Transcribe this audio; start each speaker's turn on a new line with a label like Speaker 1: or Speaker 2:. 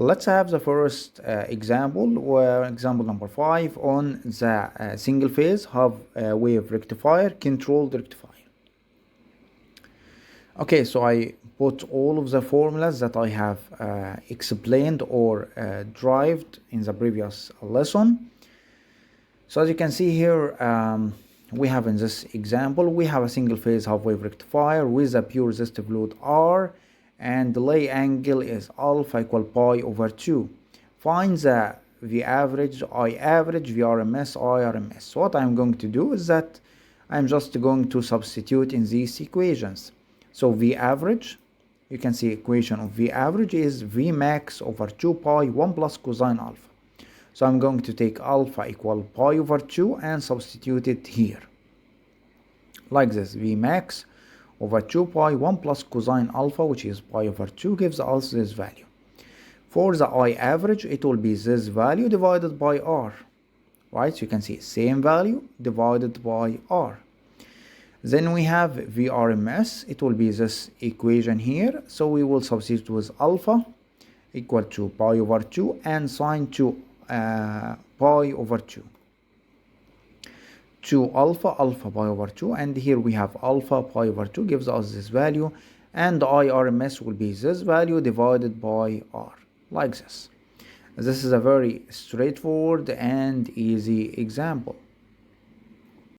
Speaker 1: Let's have the first example, where example number 5 on the single phase half wave rectifier, controlled rectifier. Okay, so I put all of the formulas that I have explained or derived in the previous lesson. So as you can see here, we have in this example, we have a single phase half wave rectifier with a pure resistive load R, and delay angle is alpha equal pi over 2. Find the V average, I average, VRMS, IRMS. So what I'm going to do is that I'm just going to substitute in these equations. So V average, you can see equation of V average is V max over 2 pi 1 plus cosine alpha. So I'm going to take alpha equal pi over 2 and substitute it here. Like this, V max over 2 pi 1 plus cosine alpha, which is pi over 2, gives us this value. For the I average, it will be this value divided by R. Right? So you can see same value divided by R. Then we have VRMS, it will be this equation here. So we will substitute with alpha equal to pi over 2 and sine 2 pi over 2. 2 alpha pi over 2, and here we have alpha pi over 2 gives us this value, and IRMS will be this value divided by R, like this. This is a very straightforward and easy example.